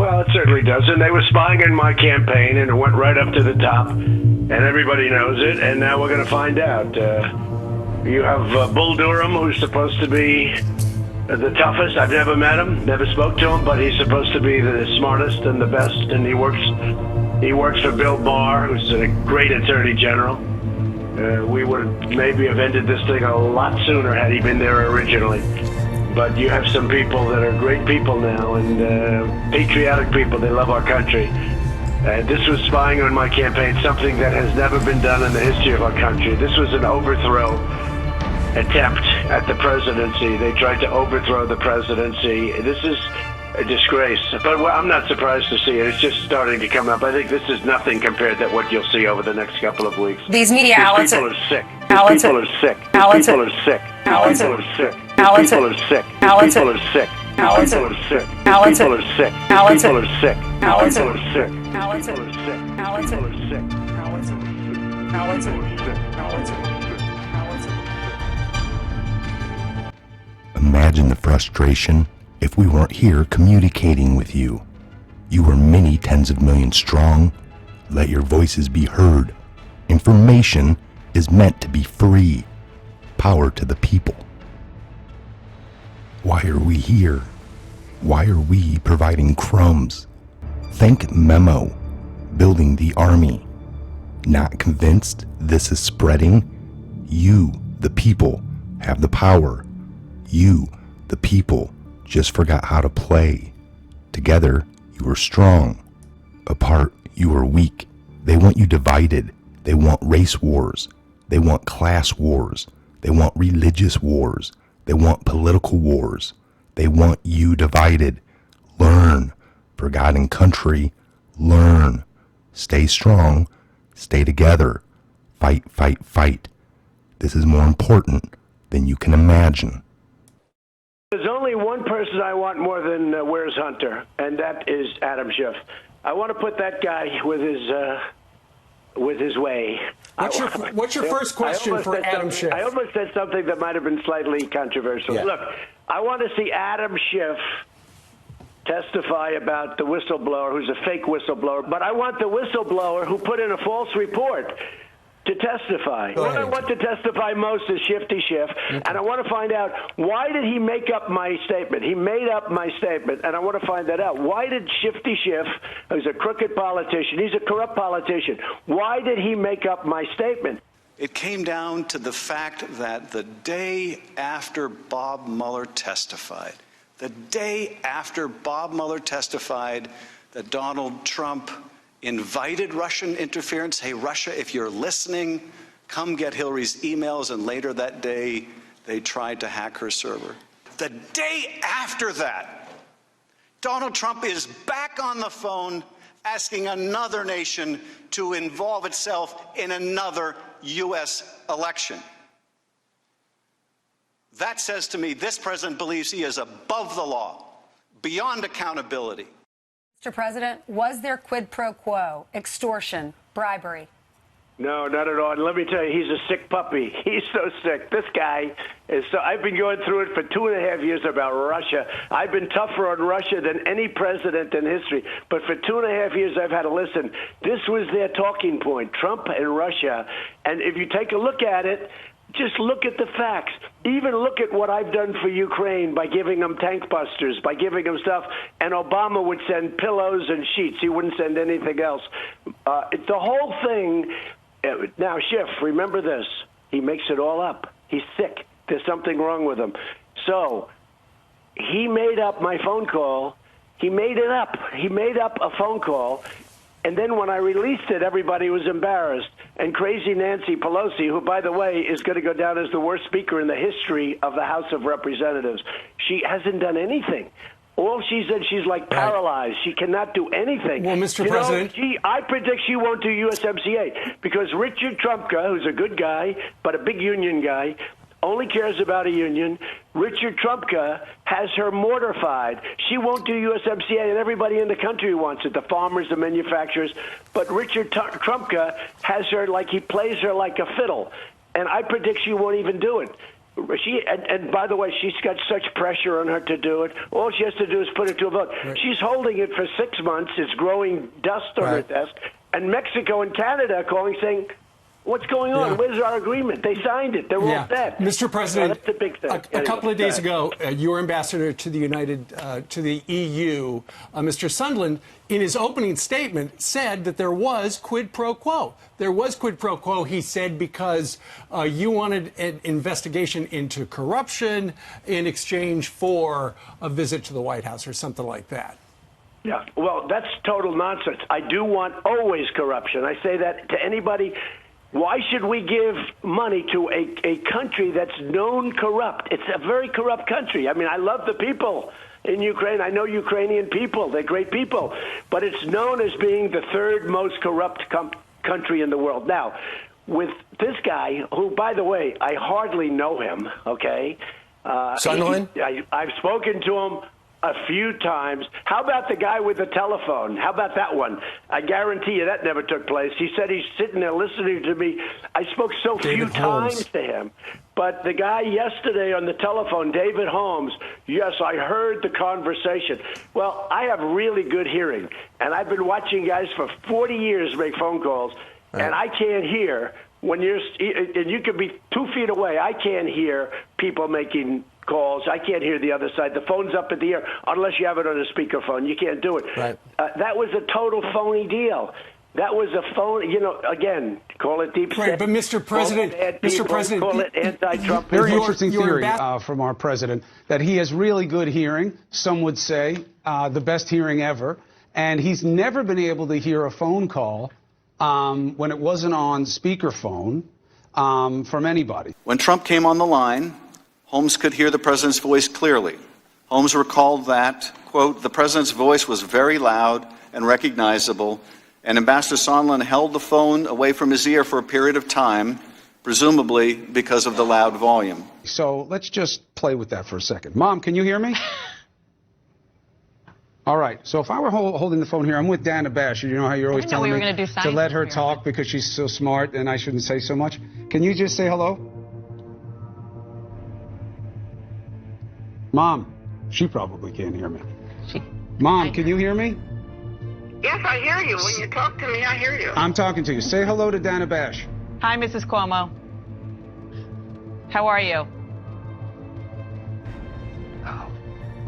Well, it certainly does. And they were spying on my campaign, and it went right up to the top. And everybody knows it, and now we're going to find out. You have Bull Durham, who's supposed to be the toughest. I've never met him, never spoke to him, but he's supposed to be the smartest and the best, and he works for Bill Barr, who's a great attorney general. We would maybe have ended this thing a lot sooner had he been there originally. But you have some people that are great people now, and patriotic people. They love our country. This was spying on my campaign, something that has never been done in the history of our country. This was an overthrow attempt at the presidency. They tried to overthrow the presidency. This is a disgrace. But I'm not surprised to see it. It's just starting to come up. I think this is nothing compared to what you'll see over the next couple of weeks. These media outlets people are sick. These people are sick. These people are sick. These people are sick. These people are sick. These people are sick. People are sick. People are sick. People are sick. People are sick. People are sick. People are sick. Imagine the frustration if we weren't here communicating with you. You are many tens of millions strong. Let your voices be heard. Information is meant to be free. Power to the people. Why are we here? Why are we providing crumbs? Think Memo, building the army. Not convinced this is spreading? You, the people, have the power. You, the people, just forgot how to play. Together, you are strong. Apart, you are weak. They want you divided. They want race wars. They want class wars. They want religious wars. They want political wars. They want you divided. Learn. For God and country, learn. Stay strong. Stay together. Fight, fight, fight. This is more important than you can imagine. There's only one person I want more than Where's Hunter, and that is Adam Schiff. I want to put that guy with his way. What's your first question for Adam Schiff? I almost said something that might have been slightly controversial. Yeah. Look, I want to see Adam Schiff testify about the whistleblower who's a fake whistleblower, but I want the whistleblower who put in a false report to testify. What I want to testify most is Shifty Schiff, and I want to find out, why did he make up my statement? He made up my statement, and I want to find that out. Why did Shifty Schiff, who's a crooked politician, he's a corrupt politician, why did he make up my statement? It came down to the fact that the day after Bob Mueller testified, that Donald Trump invited Russian interference. Hey, Russia, if you're listening, come get Hillary's emails. And later that day, they tried to hack her server. The day after that, Donald Trump is back on the phone asking another nation to involve itself in another U.S. election. That says to me, this president believes he is above the law, beyond accountability. Mr. President, was there quid pro quo, extortion, bribery? No, not at all. And let me tell you, he's a sick puppy. He's so sick. This guy is so... I've been going through it for 2.5 years about Russia. I've been tougher on Russia than any president in history. But for 2.5 years, I've had to listen. This was their talking point, Trump and Russia. And if you take a look at it, just look at the facts. Even look at what I've done for Ukraine by giving them tank busters, by giving them stuff. And Obama would send pillows and sheets. He wouldn't send anything else. The whole thing... Now, Schiff, remember this. He makes it all up. He's sick. There's something wrong with him. So he made up my phone call. He made it up. He made up a phone call. And then when I released it, everybody was embarrassed. And crazy Nancy Pelosi, who, by the way, is going to go down as the worst speaker in the history of the House of Representatives, she hasn't done anything. All she said, she's like paralyzed. She cannot do anything. Well, Mr. President. I predict she won't do USMCA because Richard Trumka, who's a good guy, but a big union guy, only cares about a union. Richard Trumka has her mortified. She won't do USMCA, and everybody in the country wants it, the farmers, the manufacturers. But Richard Trumka has her like he plays her like a fiddle. And I predict she won't even do it. And by the way, she's got such pressure on her to do it. All she has to do is put it to a vote. Right. She's holding it for 6 months. It's growing dust on her desk. And Mexico and Canada are calling, saying, what's going on? Yeah. Where's our agreement? They signed it. They're all set. Mr. President, that's the big thing. A couple of days ago, your ambassador to the EU, Mr. Sondland, in his opening statement, said that there was quid pro quo. There was quid pro quo, he said, because you wanted an investigation into corruption in exchange for a visit to the White House or something like that. Yeah, well, that's total nonsense. I do want always corruption. I say that to anybody. Why should we give money to a country that's known corrupt? It's a very corrupt country. I mean, I love the people in Ukraine. I know Ukrainian people. They're great people. But it's known as being the third most corrupt country in the world. Now, with this guy, who, by the way, I hardly know him, okay? Sondland? I've spoken to him a few times. How about the guy with the telephone? How about that one? I guarantee you that never took place. He said he's sitting there listening to me. I spoke so few times to him. But the guy yesterday on the telephone, David Holmes, yes, I heard the conversation. Well, I have really good hearing, and I've been watching guys for 40 years make phone calls, and I can't hear when and you could be 2 feet away. I can't hear people making calls. I can't hear the other side. The phone's up in the air unless you have it on a speakerphone. You can't do it. Right. That was a total phony deal. That was a phony, again, call it deep state. Right, but Mr. President, call it anti-Trump. Very interesting theory from our president, that he has really good hearing, some would say the best hearing ever, and he's never been able to hear a phone call when it wasn't on speakerphone from anybody. When Trump came on the line, Holmes could hear the president's voice clearly. Holmes recalled that, quote, the president's voice was very loud and recognizable, and Ambassador Sondland held the phone away from his ear for a period of time, presumably because of the loud volume. So let's just play with that for a second. Mom, can you hear me? All right. So if I were holding the phone here, I'm with Dana Bash. You know how you're always telling me to let her talk because she's so smart and I shouldn't say so much? Can you just say hello? Mom, she probably can't hear me. Mom, can you hear me? Yes, I hear you. When you talk to me, I hear you. I'm talking to you. Say hello to Dana Bash. Hi, Mrs. Cuomo. How are you?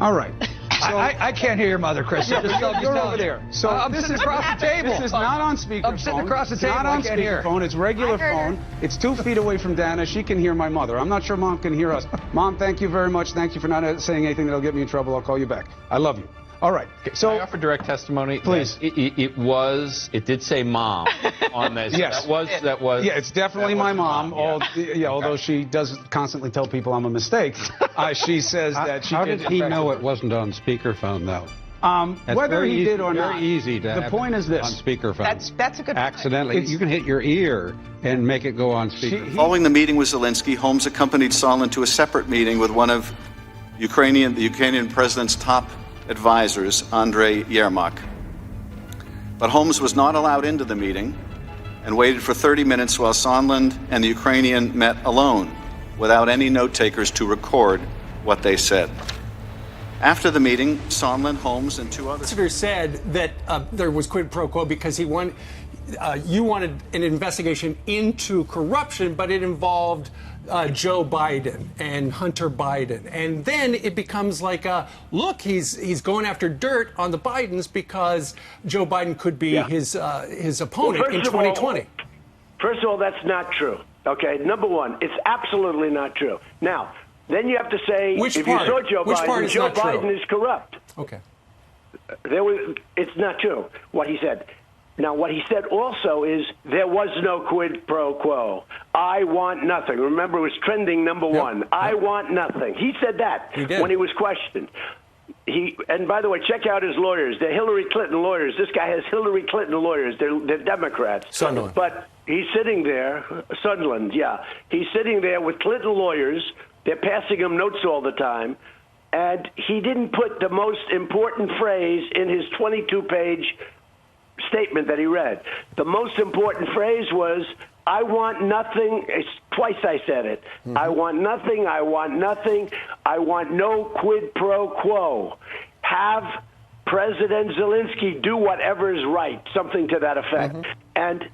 All right. So, I can't hear your mother, Chris. You're over there. So I'm sitting across the table. This is not on speakerphone. I'm sitting across the table. Not on speakerphone. It's regular phone. It's 2 feet away from Dana. She can hear my mother. I'm not sure Mom can hear us. Mom, thank you very much. Thank you for not saying anything that'll get me in trouble. I'll call you back. I love you. All right. So can I offer direct testimony? Please. It did say mom on this. Yes. That was. Yeah, it's definitely my mom. Although she does constantly tell people I'm a mistake. She says that she. How did he know it wasn't on speakerphone though? Whether he did or not. Very easy to. The point is this. On speakerphone. That's a good. Accidentally, you can hit your ear and make it go on speakerphone. Following the meeting with Zelensky, Holmes accompanied Sondland to a separate meeting with one of the Ukrainian president's top advisors, Andrei Yermak. But Holmes was not allowed into the meeting and waited for 30 minutes while Sondland and the Ukrainian met alone, without any note takers to record what they said. After the meeting, Sondland, Holmes, and two others. The ambassador said that there was quid pro quo because you wanted an investigation into corruption, but it involved Joe Biden and Hunter Biden. And then it becomes like, look, he's going after dirt on the Bidens because Joe Biden could be his opponent in 2020. First of all, that's not true. Okay, number one, it's absolutely not true. Now, then you have to say, if you saw Joe Biden is corrupt. Okay. It's not true, what he said. Now, what he said also is there was no quid pro quo. I want nothing. Remember, it was trending number one. I want nothing. He said that when he was questioned. And by the way, check out his lawyers. They're Hillary Clinton lawyers. This guy has Hillary Clinton lawyers. They're Democrats. Sondland. But he's sitting there, Sondland, he's sitting there with Clinton lawyers. They're passing him notes all the time. And he didn't put the most important phrase in his 22-page statement that he read. The most important phrase was, I want nothing. Twice I said it. I want nothing. I want nothing. I want no quid pro quo. Have President Zelensky do whatever is right, something to that effect. And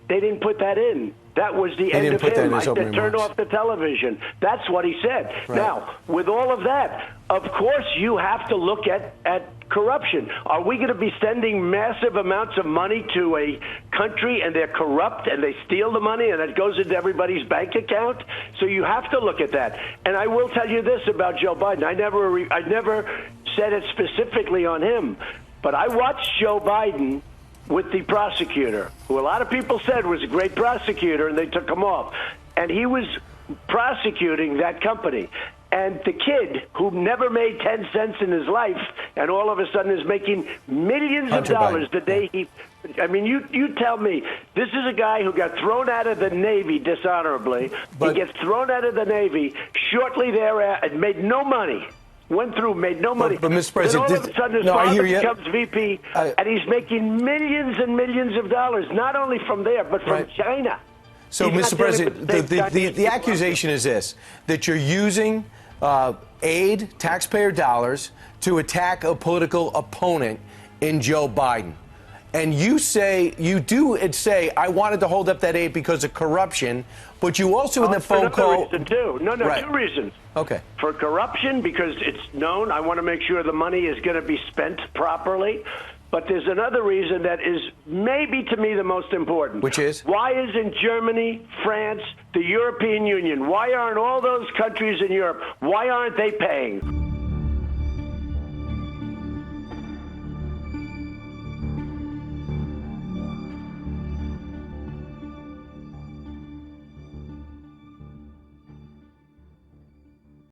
they didn't put that in. That was the end of him. I said, turn off the television. That's what he said. Right. Now, with all of that, of course you have to look at corruption. Are we going to be sending massive amounts of money to a country and they're corrupt and they steal the money and it goes into everybody's bank account? So you have to look at that. And I will tell you this about Joe Biden. I never said it specifically on him, but I watched Joe Biden with the prosecutor, who a lot of people said was a great prosecutor, and they took him off. And he was prosecuting that company. And the kid who never made 10 cents in his life and all of a sudden is making millions of dollars the day he... I mean, you tell me, this is a guy who got thrown out of the Navy dishonorably. He gets thrown out of the Navy shortly thereafter and made no money. Went through, made no money. But Mr. President, then all of a sudden his father becomes VP, and he's making millions and millions of dollars, not only from there, but from China. So, Mr. President, the accusation is this, that you're using aid, taxpayer dollars, to attack a political opponent in Joe Biden. And you say, I wanted to hold up that aid because of corruption, but you also in the phone call... Reason too. No, two reasons. Okay. For corruption, because it's known, I want to make sure the money is going to be spent properly. But there's another reason that is maybe to me the most important. Which is? Why isn't Germany, France, the European Union, why aren't all those countries in Europe, why aren't they paying?